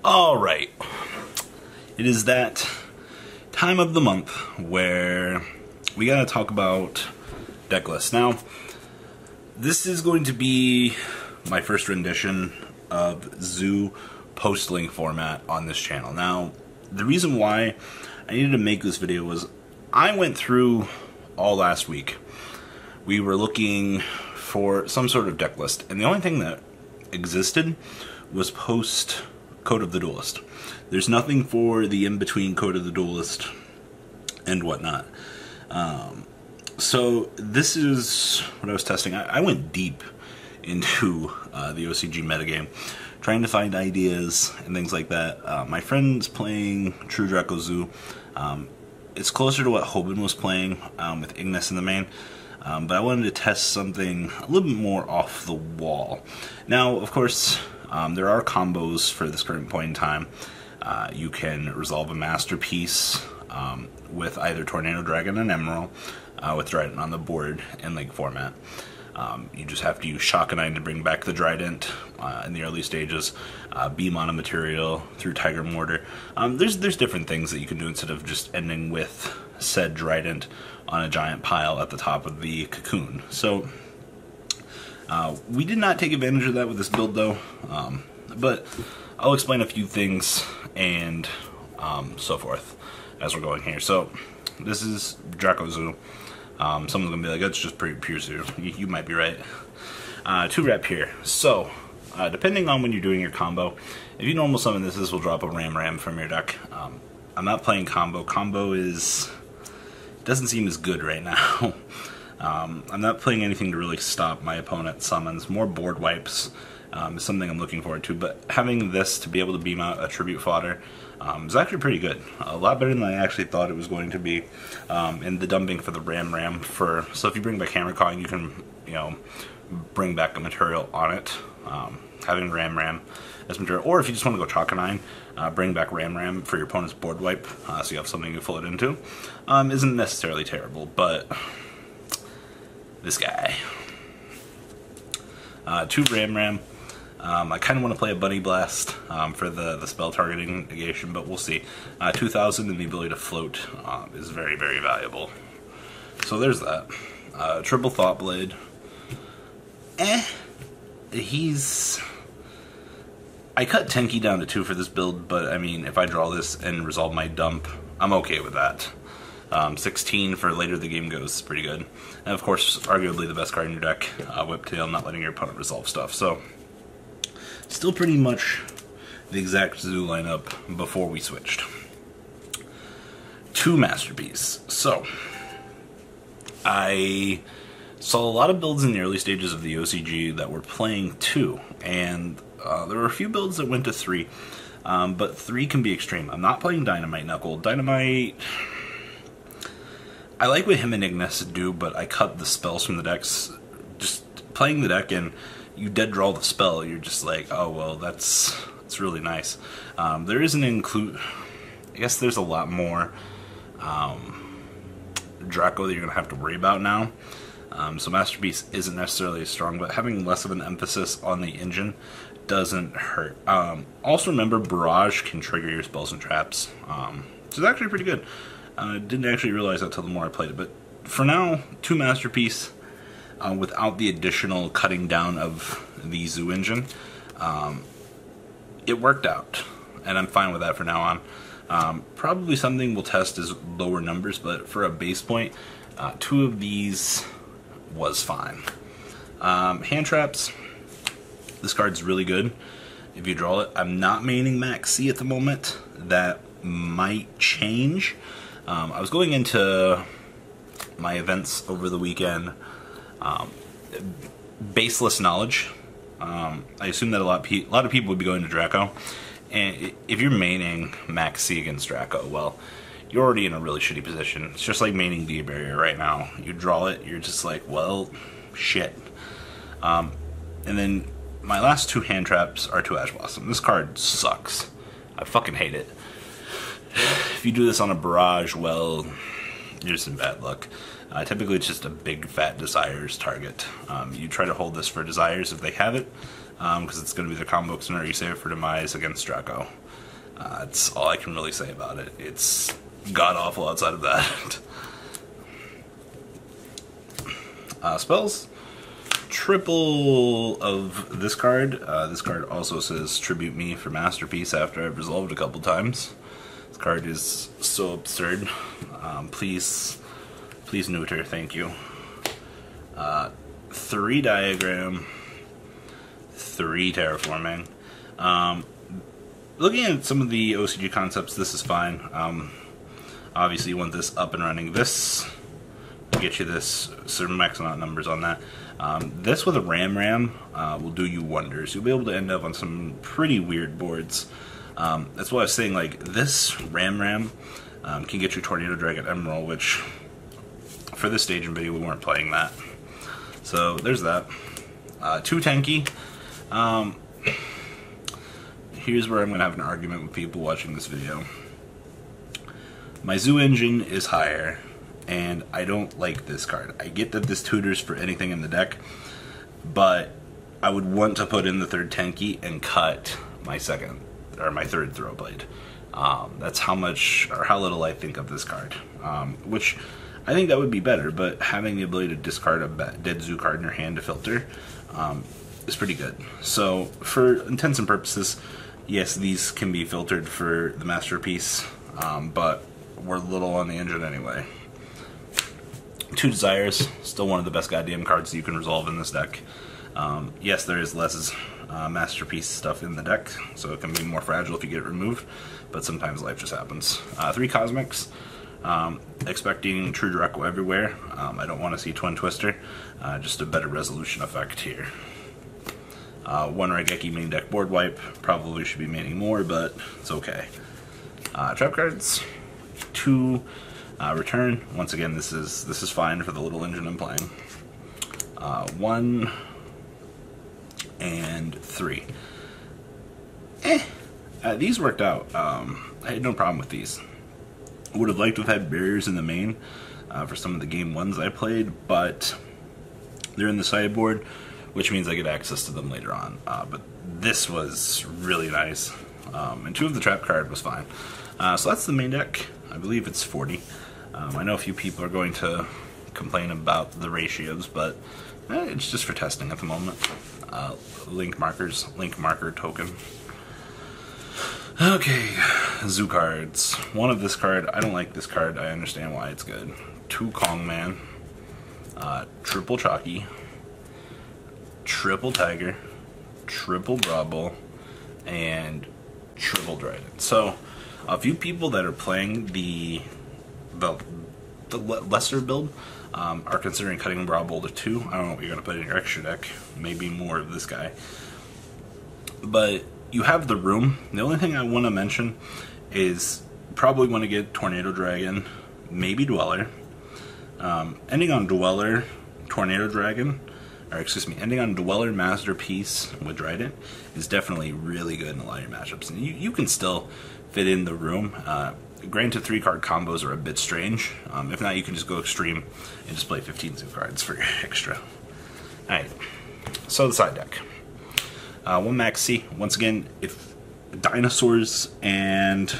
Alright, it is that time of the month where we gotta talk about deck lists. Now, this is going to be my first rendition of Zoo post-link format on this channel. Now, the reason why I needed to make this video was I went through all last week. We were looking for some sort of deck list, and the only thing that existed was post Code of the Duelist. There's nothing for the in-between Code of the Duelist and whatnot. So this is what I was testing. I went deep into the OCG metagame, trying to find ideas and things like that. My friend's playing True Draco Zoo. It's closer to what Hoban was playing with Ignis in the main. But I wanted to test something a little bit more off the wall. Now, of course, there are combos for this current point in time. You can resolve a Masterpiece with either Tornado Dragon and Emerald with Trident on the board in Link format. You just have to use Shockanine to bring back the Trident in the early stages, beam on a material through Tiger Mortar. There's different things that you can do instead of just ending with said Trident on a giant pile at the top of the cocoon. So we did not take advantage of that with this build though, but I'll explain a few things and so forth as we're going here. So this is Draco Zoo. Someone's gonna be like, that's just pure Zoo. You might be right. 2-rep here. So depending on when you're doing your combo, if you normal summon this will drop a Ram from your deck. I'm not playing combo. Combo doesn't seem as good right now. I'm not playing anything to really stop my opponent's summons. More board wipes is something I'm looking forward to, but having this to be able to beam out a tribute fodder is actually pretty good. A lot better than I actually thought it was going to be. And the dumping for the Ram so if you bring back Hammer Kong, you can, bring back a material on it. Having Ram as material, or if you just want to go Shockanine, bring back Ram for your opponent's board wipe, so you have something to float into, isn't necessarily terrible, but this guy. 2 Ram. I kind of want to play a Bunny Blast for the spell targeting negation, but we'll see. 2000 and the ability to float is very, very valuable. So there's that. Triple Thought Blade. I cut Tenki down to 2 for this build, but I mean, if I draw this and resolve my dump, I'm okay with that. 16 for later the game goes is pretty good. And of course, arguably the best card in your deck, Whiptail, not letting your opponent resolve stuff. So, still pretty much the exact Zoo lineup before we switched. 2 Masterpiece. So, I saw a lot of builds in the early stages of the OCG that were playing 2, and there were a few builds that went to 3, but 3 can be extreme. I'm not playing Dynamite Knuckle. Dynamite, I like what him and Ignis do, but I cut the spells from the decks. Just playing the deck and you dead draw the spell, you're just like, oh well, that's really nice. There is an include. I guess there's a lot more Draco that you're gonna have to worry about now. So Masterpiece isn't necessarily as strong, but having less of an emphasis on the engine doesn't hurt. Also remember, Barrage can trigger your spells and traps, which is actually pretty good. I didn't actually realize that till the more I played it, but for now, 2 Masterpiece without the additional cutting down of the Zoo engine. It worked out, and I'm fine with that for now on. Probably something we'll test is lower numbers, but for a base point, 2 of these was fine. Hand traps. This card's really good if you draw it. I'm not maining Max C at the moment. That might change. I was going into my events over the weekend. Baseless knowledge. I assume that a lot of people would be going to Draco. And if you're maining Max C against Draco, well, you're already in a really shitty position. It's just like maining D-Barrier right now. You draw it, you're just like, well, shit. And then my last 2 hand traps are 2 Ash Blossom. This card sucks. I fucking hate it. If you do this on a Barrage, well, you're just in bad luck. Typically it's just a big fat Desires target. You try to hold this for Desires if they have it, because it's going to be the combo scenario. You save it for Demise against Draco. That's all I can really say about it. It's god-awful outside of that. Spells. Triple of this card. This card also says tribute me for Masterpiece after I've resolved a couple times. This card is so absurd. Please neuter, thank you. 3 diagram, 3 terraforming. Looking at some of the OCG concepts, this is fine. Obviously you want this up and running. This will get you this, certain maxing out numbers on that. This with a Ram will do you wonders. You'll be able to end up on some pretty weird boards. That's why I was saying, like, this Ram can get you Tornado Dragon Emerald, which for this staging video we weren't playing that. So there's that. 2 tanky. Here's where I'm going to have an argument with people watching this video. My Zoo engine is higher, and I don't like this card. I get that this tutors for anything in the deck, but I would want to put in the 3rd tanky and cut my 2nd, or my 3rd throw blade. That's how much, or how little I think of this card. Which, I think that would be better, but having the ability to discard a dead Zoo card in your hand to filter is pretty good. So, for intents and purposes, yes, these can be filtered for the Masterpiece, but we're little on the engine anyway. 2 Desires, still one of the best goddamn cards that you can resolve in this deck. Yes, there is less Masterpiece stuff in the deck, so it can be more fragile if you get it removed, but sometimes life just happens. 3 Cosmics, expecting True Draco everywhere. I don't want to see Twin Twister, just a better resolution effect here. 1 Raigeki main deck board wipe, probably should be maining more, but it's okay. Trap cards, 2 Return. Once again, this is fine for the little engine I'm playing. 1 and 3. These worked out. I had no problem with these. Would have liked to have had barriers in the main for some of the game 1s I played, but they're in the sideboard, which means I get access to them later on. But this was really nice. And 2 of the trap card was fine. So that's the main deck. I believe it's 40. I know a few people are going to complain about the ratios, but it's just for testing at the moment. Link marker token. Okay, Zoo cards. 1 of this card. I don't like this card. I understand why it's good. 2 Kongman. Triple Chalky. Triple Tiger. Triple Bravo. And Triple Dragon. So, a few people that are playing the lesser build are considering cutting Bravo to 2. I don't know what you're going to put in your extra deck. Maybe more of this guy. But you have the room. The only thing I want to mention is probably want to get Tornado Dragon, maybe Dweller. Ending on Dweller, Tornado Dragon, or excuse me, ending on Dweller Masterpiece with Trident is definitely really good in a lot of your matchups. And you can still fit in the room. Granted, 3-card combos are a bit strange. If not, you can just go extreme and just play 15 Zoo cards for your extra. Alright, so the side deck. 1 Maxi. Once again, if dinosaurs and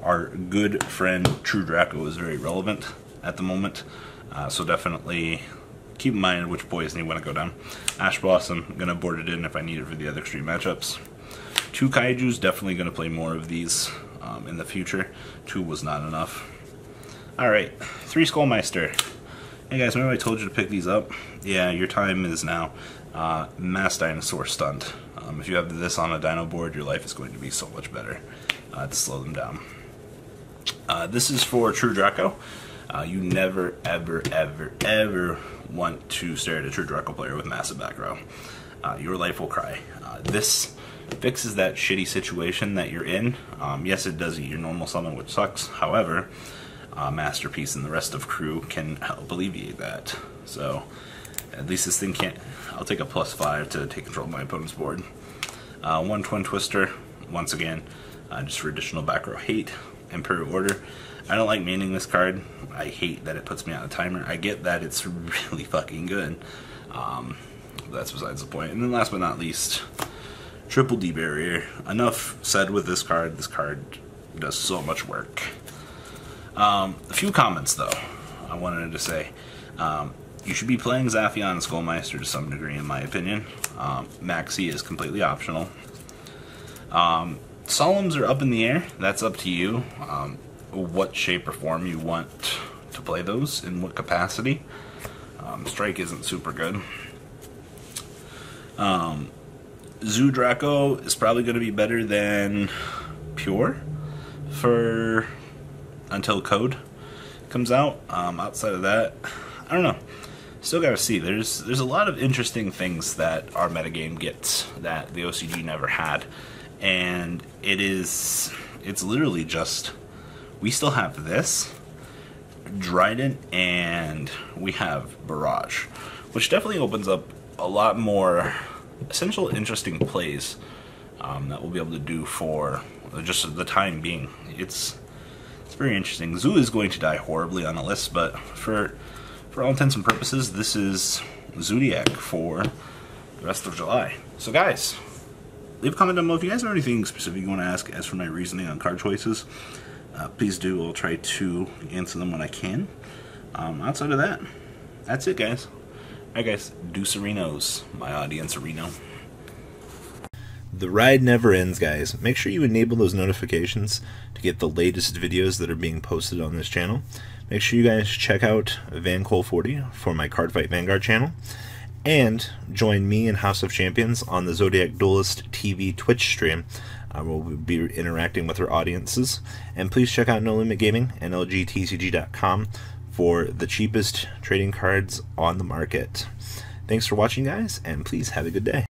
our good friend True Draco is very relevant at the moment, so definitely keep in mind which poison you want to go down. Ash Blossom, I'm going to board it in if I need it for the other extreme matchups. 2 Kaijus, definitely going to play more of these in the future. 2 was not enough. Alright, 3 Skullmeister. Hey guys, remember I told you to pick these up? Yeah, your time is now. Mass Dinosaur Stunt. If you have this on a dino board, your life is going to be so much better to slow them down. This is for True Draco. You never, ever, ever, ever want to stare at a True Draco player with massive back row. Your life will cry. This fixes that shitty situation that you're in. Yes, it does eat your normal summon, which sucks. However, Masterpiece and the rest of crew can help alleviate that. So, at least this thing can't... I'll take a +5 to take control of my opponent's board. 1 Twin Twister, once again, just for additional back row hate. Imperial Order. I don't like maining this card. I hate that it puts me on a timer. I get that it's really fucking good. That's besides the point. And then last but not least, Triple D barrier. Enough said with this card. This card does so much work. A few comments though I wanted to say. You should be playing Zaphion and Skullmeister to some degree, in my opinion. Maxi is completely optional. Solemns are up in the air. That's up to you. What shape or form you want to play those, in what capacity. Strike isn't super good. Zoo Draco is probably going to be better than Pure for until Code comes out. Outside of that, I don't know. Still gotta see. There's a lot of interesting things that our metagame gets that the OCG never had, and it's literally just, we still have this Dryden and we have Barrage, which definitely opens up a lot more essential interesting plays that we'll be able to do for just the time being. It's very interesting. Zoo is going to die horribly on the list, but for all intents and purposes, this is Zoodiac for the rest of July. So guys, leave a comment down below if you guys have anything specific you want to ask as for my reasoning on card choices. Please do. I'll try to answer them when I can. Outside of that, that's it, guys. Alright guys, Deucerinos, my audience Reno. The ride never ends, guys. Make sure you enable those notifications to get the latest videos that are being posted on this channel. Make sure you guys check out VanCole40 for my Cardfight Vanguard channel. And join me and House of Champions on the Zodiac Duelist TV Twitch stream. We'll be interacting with our audiences. And please check out No Limit Gaming and LGTCG.com for the cheapest trading cards on the market. Thanks for watching, guys, and please have a good day.